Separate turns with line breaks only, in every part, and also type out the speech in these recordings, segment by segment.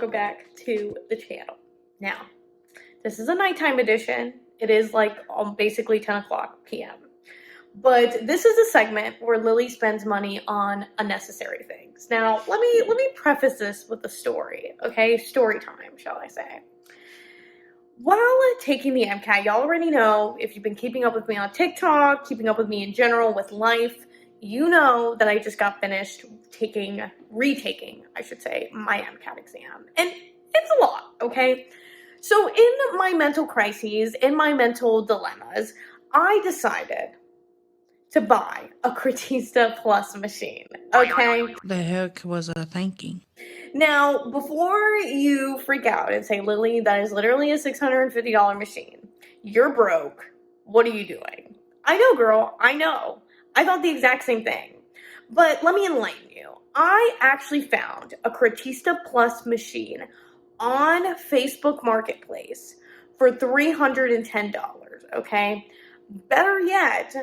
welcome back to the channel. Now, this is a nighttime edition. It is like basically 10 o'clock p.m. But this is a segment where Lily spends money on unnecessary things. Now, let me preface this with a story, okay? Story time, shall I say. While taking the MCAT, y'all already know, if you've been keeping up with me on TikTok, keeping up with me in general with life, you know that I just got finished retaking, I should say, my MCAT exam. And it's a lot, okay? So in my mental crises, in my mental dilemmas, I decided to buy a Creatista Plus machine, okay?
The heck was I thinking?
Now, before you freak out and say, Lily, that is literally a $650 machine. You're broke. What are you doing? I know, girl. I know. I thought the exact same thing. But let me enlighten you. I actually found a Creatista Plus machine on Facebook Marketplace for $310, okay? Better yet,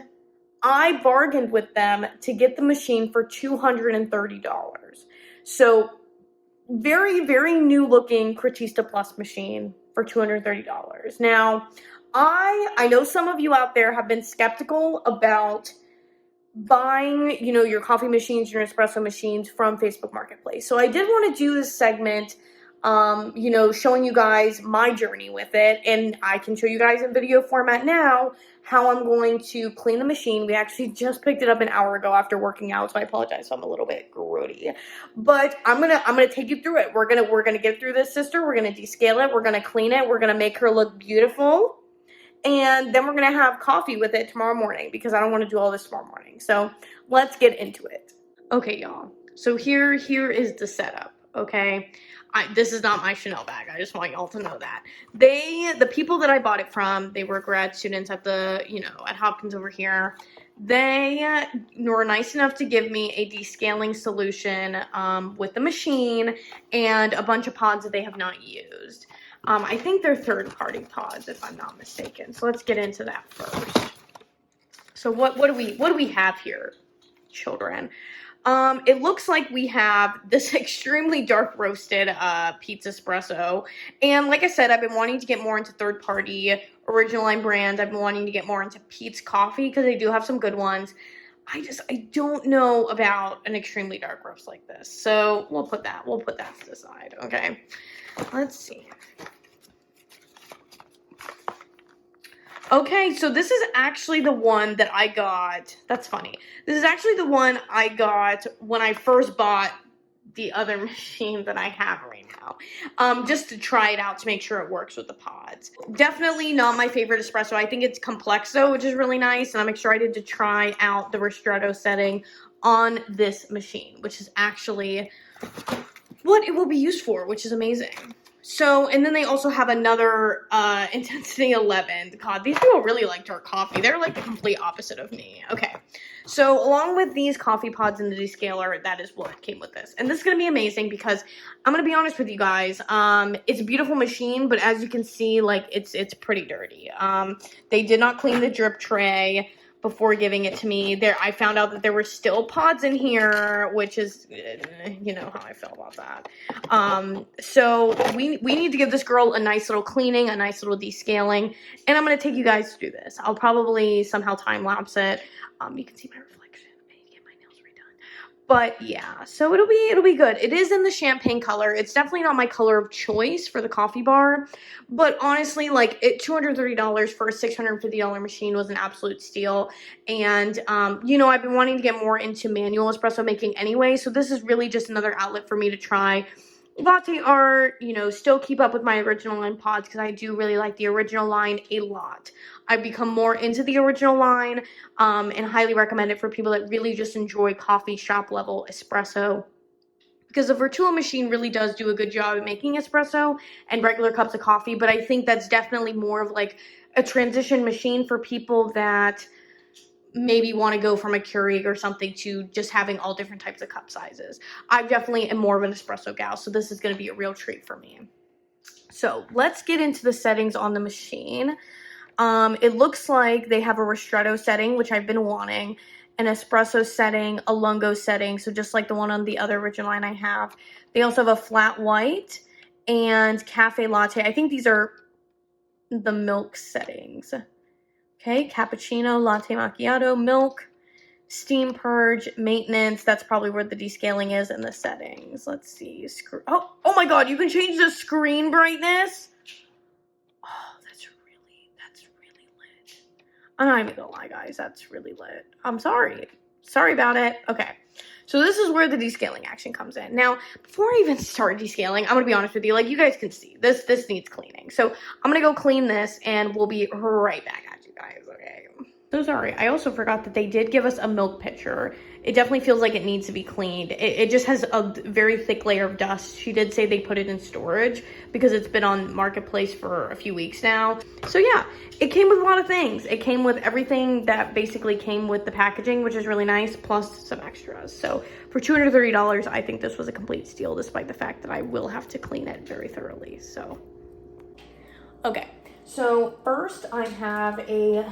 I bargained with them to get the machine for $230. So, very, very new looking Creatista Plus machine for $230. Now, I know some of you out there have been skeptical about buying, your coffee machines, your espresso machines from Facebook Marketplace. So I did want to do this segment, showing you guys my journey with it. And I can show you guys in video format now how I'm going to clean the machine. We actually just picked it up an hour ago after working out, so I apologize if I'm a little bit grody. But I'm gonna take you through it. We're gonna get through this, sister. We're gonna descale it. We're gonna clean it. We're gonna make her look beautiful. And then we're going to have coffee with it tomorrow morning because I don't want to do all this tomorrow morning. So let's get into it. Okay, y'all. So here is the setup, okay? This is not my Chanel bag. I just want y'all to know that. The people that I bought it from, they were grad students at at Hopkins over here. They were nice enough to give me a descaling solution with the machine and a bunch of pods that they have not used. I think they're third-party pods, if I'm not mistaken. So let's get into that first. So what do we have here, children? It looks like we have this extremely dark roasted pizza espresso. And like I said, I've been wanting to get more into third-party original line brands. I've been wanting to get more into Pete's Coffee because they do have some good ones. I don't know about an extremely dark roast like this. So we'll put that to the side, okay? Let's see. Okay, so this is actually the one that I got. That's funny. This is actually the one I got when I first bought the other machine that I have right now. Just to try it out to make sure it works with the pods. Definitely not my favorite espresso. I think it's complex though, which is really nice. And I'm excited to try out the ristretto setting on this machine, which is actually what it will be used for, which is amazing. So, and then they also have another Intensity 11. God, these people really like dark coffee. They're like the complete opposite of me. Okay, so along with these coffee pods and the descaler, that is what came with this. And this is going to be amazing because I'm going to be honest with you guys. It's a beautiful machine, but as you can see, like, it's pretty dirty. They did not clean the drip tray before giving it to me. I found out that there were still pods in here, which is, you know how I feel about that. So we need to give this girl a nice little cleaning, a nice little descaling, and I'm going to take you guys through this. I'll probably somehow time-lapse it. You can see my reflection. I need to get my nails redone. But yeah, so it'll be good. It is in the champagne color. It's definitely not my color of choice for the coffee bar, but honestly, like, $230 for a $650 machine was an absolute steal. And I've been wanting to get more into manual espresso making anyway, so this is really just another outlet for me to try latte art, still keep up with my original line pods because I do really like the original line a lot. I've become more into the original line and highly recommend it for people that really just enjoy coffee shop level espresso, because the Vertuo machine really does do a good job at making espresso and regular cups of coffee, but I think that's definitely more of like a transition machine for people that maybe want to go from a Keurig or something to just having all different types of cup sizes. I definitely am more of an espresso gal, so this is going to be a real treat for me. So let's get into the settings on the machine. It looks like they have a ristretto setting, which I've been wanting, an espresso setting, a lungo setting, so just like the one on the other original line I have. They also have a flat white and cafe latte. I think these are the milk settings. Okay, cappuccino, latte macchiato, milk, steam purge, maintenance. That's probably where the descaling is in the settings. Let's see. Oh my god, you can change the screen brightness. Oh, that's really lit. I'm not even gonna lie, guys. That's really lit. I'm sorry. Sorry about it. Okay. So this is where the descaling action comes in. Now, before I even start descaling, I'm gonna be honest with you. Like, you guys can see, this needs cleaning. So I'm gonna go clean this, and we'll be right back at you guys. Okay. So sorry. I also forgot that they did give us a milk pitcher. It definitely feels like it needs to be cleaned. It just has a very thick layer of dust. She did say they put it in storage because it's been on Marketplace for a few weeks now. So yeah, it came with a lot of things. It came with everything that basically came with the packaging, which is really nice, plus some extras. So for $230, I think this was a complete steal, despite the fact that I will have to clean it very thoroughly. So, okay. So first I have a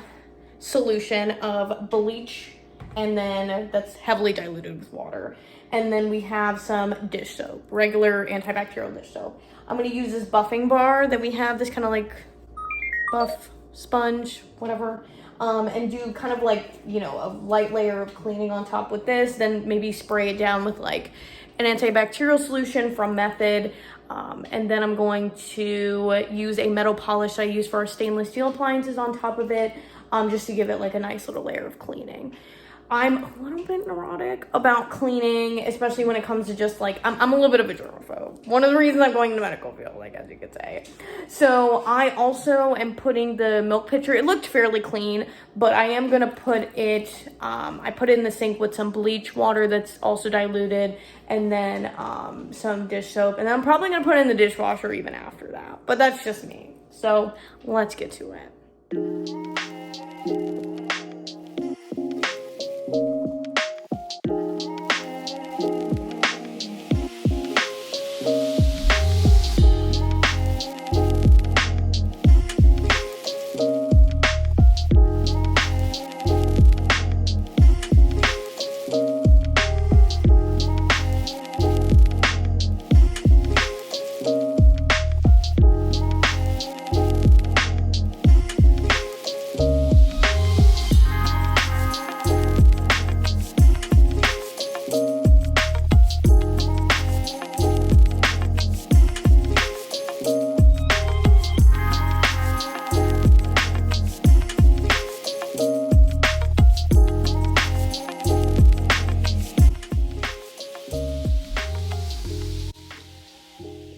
solution of bleach, and then that's heavily diluted with water. And then we have some dish soap, regular antibacterial dish soap. I'm gonna use this buffing bar that we have, this kind of like buff sponge, whatever, and do kind of like, you know, a light layer of cleaning on top with this, then maybe spray it down with like an antibacterial solution from Method. And then I'm going to use a metal polish I use for our stainless steel appliances on top of it, just to give it like a nice little layer of cleaning. I'm a little bit neurotic about cleaning, especially when it comes to just like, I'm a little bit of a germaphobe. One of the reasons I'm going to medical field, like, as you could say. So I also am putting the milk pitcher, it looked fairly clean, but I am gonna put it, I put it in the sink with some bleach water that's also diluted, and then some dish soap, and then I'm probably gonna put it in the dishwasher even after that, but that's just me. So let's get to it.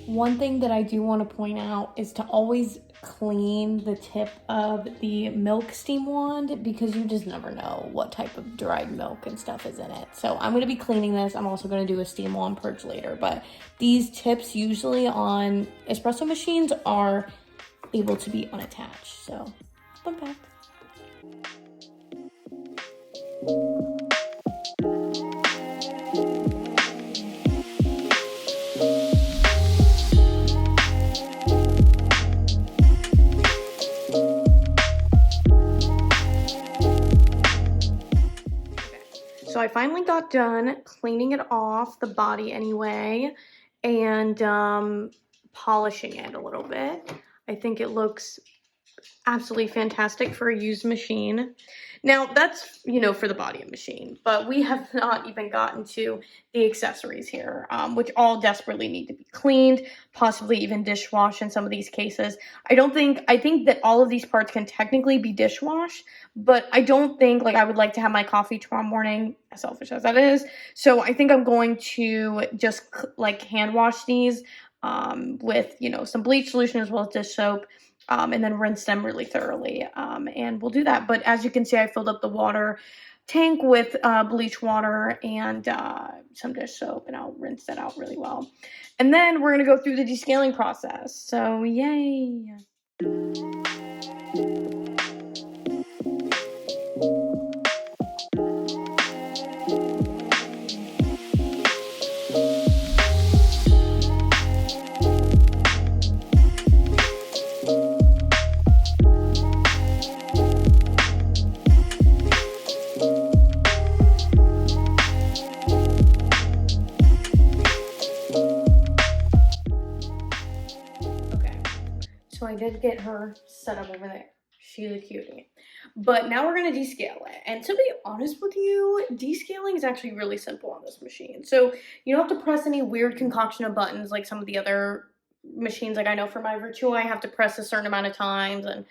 One thing that I do want to point out is to always clean the tip of the milk steam wand, because you just never know what type of dried milk and stuff is in it. So I'm going to be cleaning this. I'm also going to do a steam wand purge later, but these tips usually on espresso machines are able to be unattached. So fun fact. So I finally got done cleaning it off, the body anyway, and polishing it a little bit. I think it looks absolutely fantastic for a used machine. Now that's, you know, for the body of machine, but we have not even gotten to the accessories here, which all desperately need to be cleaned, possibly even dishwashed in some of these cases. I think that all of these parts can technically be dishwashed, but I don't think, like, I would like to have my coffee tomorrow morning, as selfish as that is. So I think I'm going to just like hand wash these with, you know, some bleach solution as well as dish soap. And then rinse them really thoroughly, and we'll do that. But as you can see, I filled up the water tank with bleach water and some dish soap, and I'll rinse that out really well. And then we're going to go through the descaling process. So yay! did get her set up over there. She's a cutie. But now we're going to descale it. And to be honest with you, descaling is actually really simple on this machine. So you don't have to press any weird concoction of buttons like some of the other machines. Like I know for my Vertua, I have to press a certain amount of times and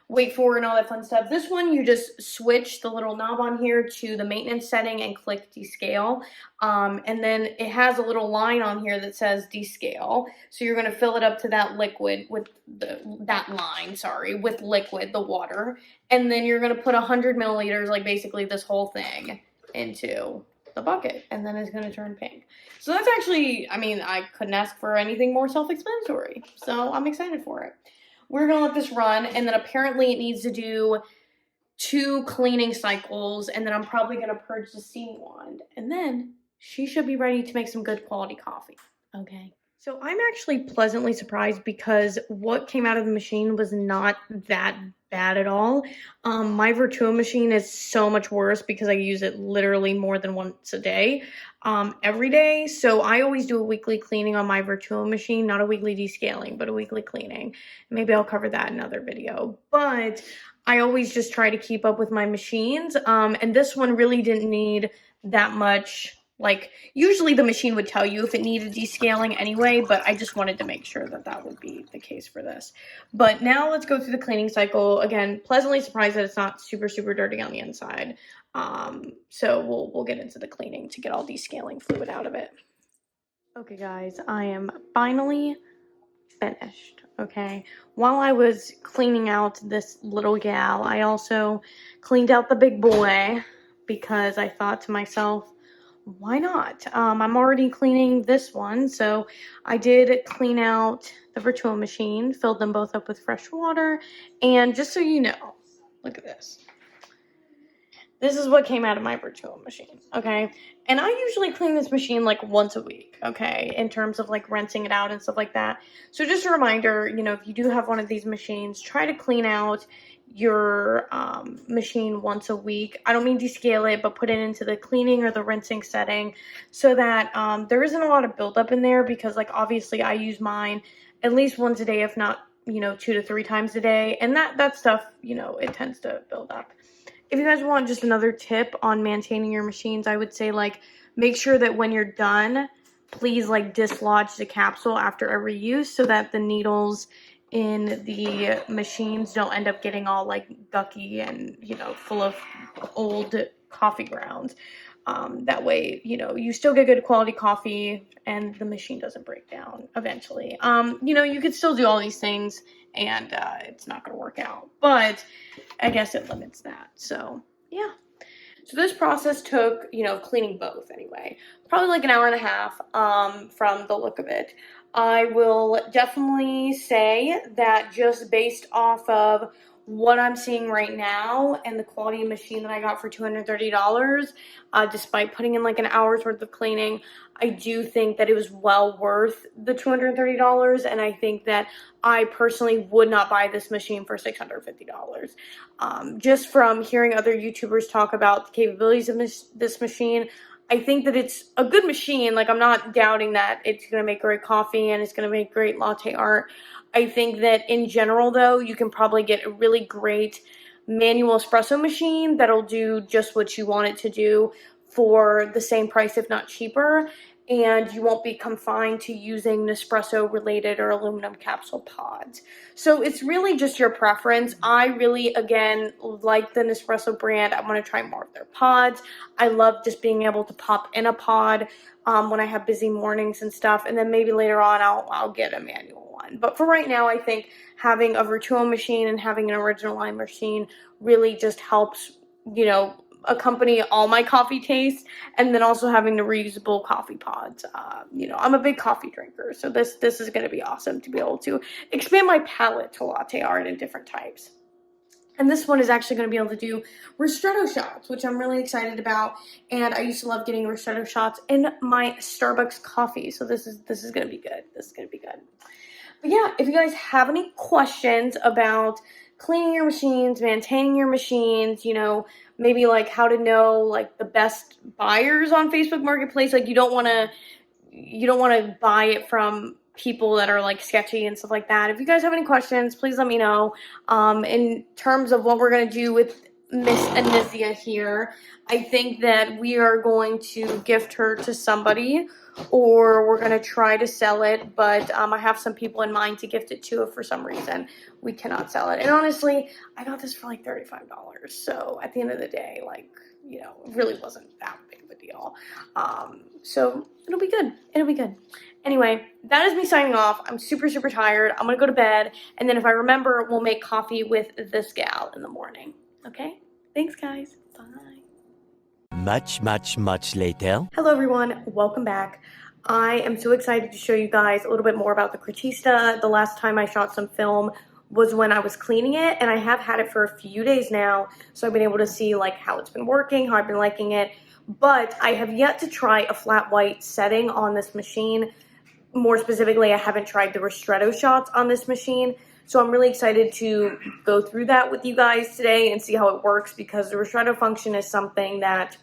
wait for and all that fun stuff. This one, you just switch the little knob on here to the maintenance setting and click descale. And then it has a little line on here that says descale. So you're going to fill it up to that liquid with with liquid, the water. And then you're going to put 100 milliliters, like basically this whole thing, into the bucket. And then it's going to turn pink. So that's actually, I mean, I couldn't ask for anything more self-explanatory. So I'm excited for it. We're going to let this run, and then apparently it needs to do 2 cleaning cycles, and then I'm probably going to purge the steam wand, and then she should be ready to make some good quality coffee. Okay. So I'm actually pleasantly surprised because what came out of the machine was not that bad at all. My Vertua machine is so much worse because I use it literally more than once a day, every day. So I always do a weekly cleaning on my Vertua machine, not a weekly descaling, but a weekly cleaning. Maybe I'll cover that in another video. But I always just try to keep up with my machines. And this one really didn't need that much. Like, usually the machine would tell you if it needed descaling anyway, but I just wanted to make sure that that would be the case for this. But now let's go through the cleaning cycle. Again, pleasantly surprised that it's not super, super dirty on the inside. So we'll get into the cleaning to get all descaling fluid out of it. Okay, guys, I am finally finished, okay? While I was cleaning out this little gal, I also cleaned out the big boy because I thought to myself, why not? I'm already cleaning this one, so I did clean out the Vertua machine, filled them both up with fresh water, and just so you know, look at this. This is what came out of my Vertua machine, okay? And I usually clean this machine like once a week, okay, in terms of like rinsing it out and stuff like that. So just a reminder, you know, if you do have one of these machines, try to clean out your machine once a week. I don't mean descale it, but put it into the cleaning or the rinsing setting so that there isn't a lot of buildup in there, because like obviously I use mine at least once a day, if not, you know, 2 to 3 times a day, and that stuff, you know, it tends to build up. If you guys want just another tip on maintaining your machines, I would say like make sure that when you're done, please like dislodge the capsule after every use so that the needles in the machines don't end up getting all like gucky and, you know, full of old coffee grounds. That way, you know, you still get good quality coffee and the machine doesn't break down eventually. You know, you could still do all these things and it's not going to work out, but I guess it limits that. So yeah. So this process took, you know, cleaning both anyway, probably like an hour and a half from the look of it. I will definitely say that just based off of what I'm seeing right now and the quality of machine that I got for $230, despite putting in like an hour's worth of cleaning, I do think that it was well worth the $230, and I think that I personally would not buy this machine for $650. Just from hearing other YouTubers talk about the capabilities of this machine, I think that it's a good machine. Like, I'm not doubting that it's going to make great coffee and it's going to make great latte art. I think that in general, though, you can probably get a really great manual espresso machine that'll do just what you want it to do for the same price, if not cheaper. And you won't be confined to using Nespresso related or aluminum capsule pods. So it's really just your preference. I really, again, like the Nespresso brand. I want to try more of their pods. I love just being able to pop in a pod when I have busy mornings and stuff. And then maybe later on I'll get a manual one. But for right now, I think having a Vertua machine and having an original line machine really just helps, you know, accompany all my coffee tastes, and then also having the reusable coffee pods. You know, I'm a big coffee drinker, so this is going to be awesome to be able to expand my palette to latte art and different types. And this one is actually going to be able to do ristretto shots, which I'm really excited about. And I used to love getting ristretto shots in my Starbucks coffee, so this is going to be good. This is going to be good. But yeah, if you guys have any questions about cleaning your machines, maintaining your machines, you know, maybe like how to know like the best buyers on Facebook Marketplace, like you don't want to buy it from people that are like sketchy and stuff like that. If you guys have any questions, please let me know. In terms of what we're going to do with Miss Anisia here, I think that we are going to gift her to somebody, or we're going to try to sell it, but I have some people in mind to gift it to if for some reason we cannot sell it. And honestly, I got this for like $35, so at the end of the day, like, you know, it really wasn't that big of a deal. So it'll be good. It'll be good. Anyway, that is me signing off. I'm super, super tired. I'm gonna go to bed, and then if I remember, we'll make coffee with this gal in the morning. Okay? Thanks, guys. Bye.
Much later.
Hello, everyone. Welcome back. I am so excited to show you guys a little bit more about the Creatista. The last time I shot some film was when I was cleaning it, and I have had it for a few days now, so I've been able to see like how it's been working, how I've been liking it, but I have yet to try a flat white setting on this machine. More specifically, I haven't tried the ristretto shots on this machine, so I'm really excited to go through that with you guys today and see how it works, because the ristretto function is something that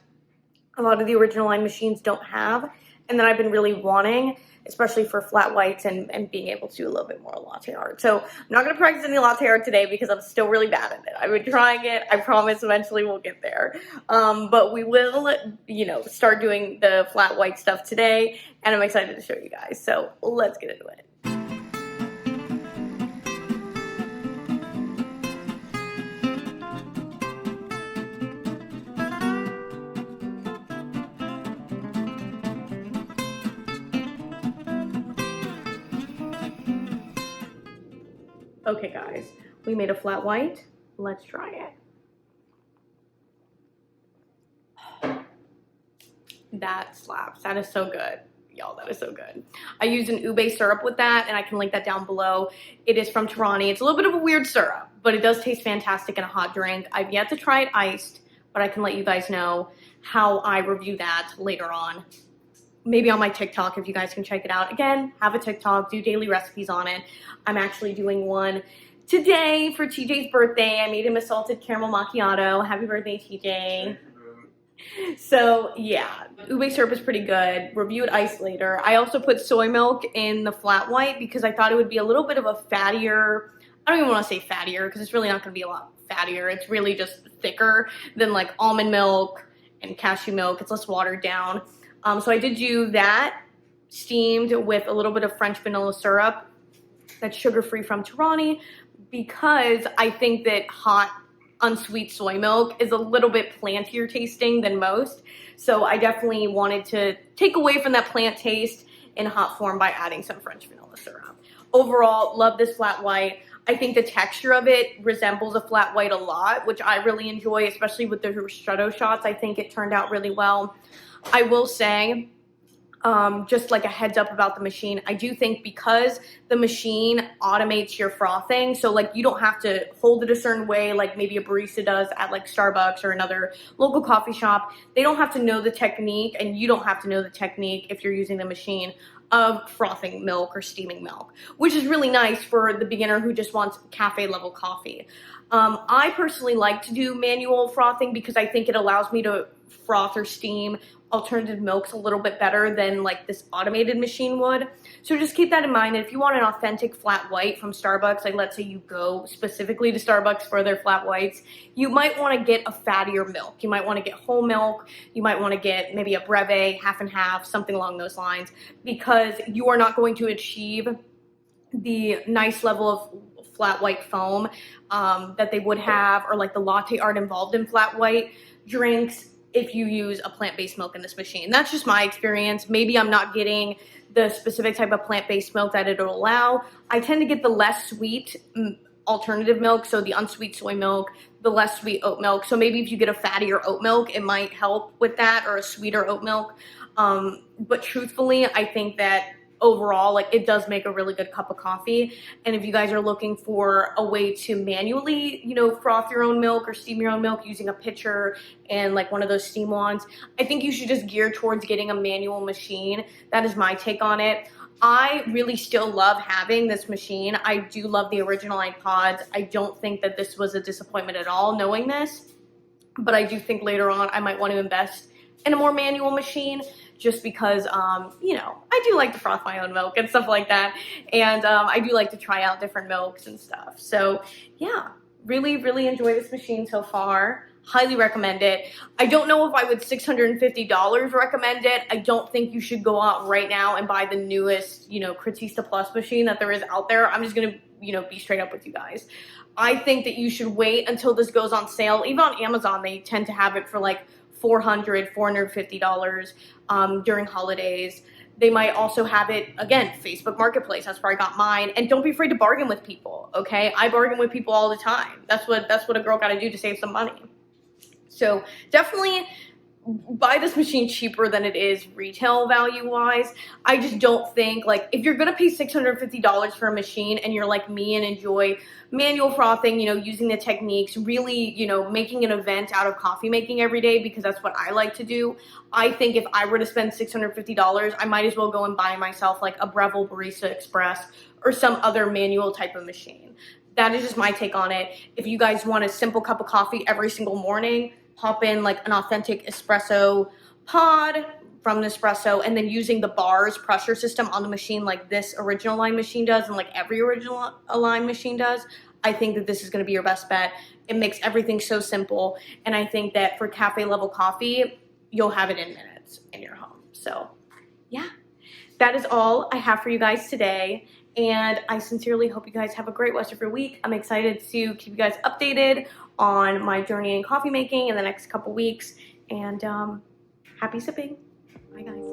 a lot of the original line machines don't have, and that I've been really wanting, especially for flat whites and being able to do a little bit more latte art. So I'm not going to practice any latte art today because I'm still really bad at it. I've been trying it. I promise eventually we'll get there. But we will, you know, start doing the flat white stuff today, and I'm excited to show you guys. So let's get into it. Okay, guys, we made a flat white. Let's try it. That slaps. That is so good. Y'all, that is so good. I used an ube syrup with that, and I can link that down below. It is from Torani. It's a little bit of a weird syrup, but it does taste fantastic in a hot drink. I've yet to try it iced, but I can let you guys know how I review that later on. Maybe on my TikTok, if you guys can check it out. Again, have a TikTok, do daily recipes on it. I'm actually doing one today for TJ's birthday. I made him a salted caramel macchiato. Happy birthday, TJ. So yeah, ube syrup is pretty good. Review it iced later. I also put soy milk in the flat white because I thought it would be a little bit of a fattier, I don't even want to say fattier because it's really not going to be a lot fattier. It's really just thicker than like almond milk and cashew milk. It's less watered down. So I did do that steamed with a little bit of French vanilla syrup that's sugar-free from Torani, because I think that hot unsweet soy milk is a little bit plantier tasting than most. So I definitely wanted to take away from that plant taste in hot form by adding some French vanilla syrup. Overall, love this flat white. I think the texture of it resembles a flat white a lot, which I really enjoy, especially with the ristretto shots. I think it turned out really well. I will say, just like a heads up about the machine, I do think because the machine automates your frothing, so like you don't have to hold it a certain way like maybe a barista does at like Starbucks or another local coffee shop. They don't have to know the technique, and you don't have to know the technique if you're using the machine of frothing milk or steaming milk, which is really nice for the beginner who just wants cafe level coffee. I personally like to do manual frothing because I think it allows me to froth or steam alternative milks a little bit better than like this automated machine would. So just keep that in mind. And if you want an authentic flat white from Starbucks, like let's say you go specifically to Starbucks for their flat whites, you might want to get a fattier milk. You might want to get whole milk. You might want to get maybe a breve, half and half, something along those lines, because you are not going to achieve the nice level of flat white foam that they would have, or like the latte art involved in flat white drinks, if you use a plant-based milk in this machine. That's just my experience. Maybe I'm not getting the specific type of plant-based milk that it'll allow. I tend to get the less sweet alternative milk, so the unsweet soy milk, the less sweet oat milk. So maybe if you get a fattier oat milk, it might help with that, or a sweeter oat milk. But truthfully, I think that overall, like, it does make a really good cup of coffee. And if you guys are looking for a way to manually, you know, froth your own milk or steam your own milk using a pitcher and like one of those steam wands, I think you should just gear towards getting a manual machine. That is my take on it. I really still love having this machine. I do love the original iPods. I don't think that this was a disappointment at all knowing this, but I do think later on I might want to invest in a more manual machine, just because, you know, I do like to froth my own milk and stuff like that. And I do like to try out different milks and stuff. So yeah, really, really enjoy this machine so far. Highly recommend it. I don't know if I would $650 recommend it. I don't think you should go out right now and buy the newest, you know, Creatista Plus machine that there is out there. I'm just going to, you know, be straight up with you guys. I think that you should wait until this goes on sale. Even on Amazon, they tend to have it for like $400, $450 during holidays. They might also have it, again, Facebook Marketplace. That's where I got mine. And don't be afraid to bargain with people, okay? I bargain with people all the time. That's what a girl got to do to save some money. So definitely buy this machine cheaper than it is retail value wise. I just don't think, like, if you're gonna pay $650 for a machine and you're like me and enjoy manual frothing, you know, using the techniques, really, you know, making an event out of coffee making every day, because that's what I like to do. I think if I were to spend $650, I might as well go and buy myself like a Breville Barista Express or some other manual type of machine. That is just my take on it. If you guys want a simple cup of coffee every single morning, hop in like an authentic espresso pod from Nespresso, and then using the bars pressure system on the machine like this original line machine does and like every original line machine does, I think that this is going to be your best bet. It makes everything so simple, and I think that for cafe level coffee, you'll have it in minutes in your home. So yeah, that is all I have for you guys today. And I sincerely hope you guys have a great rest of your week. I'm excited to keep you guys updated on my journey in coffee making in the next couple weeks. And happy sipping. Bye, guys.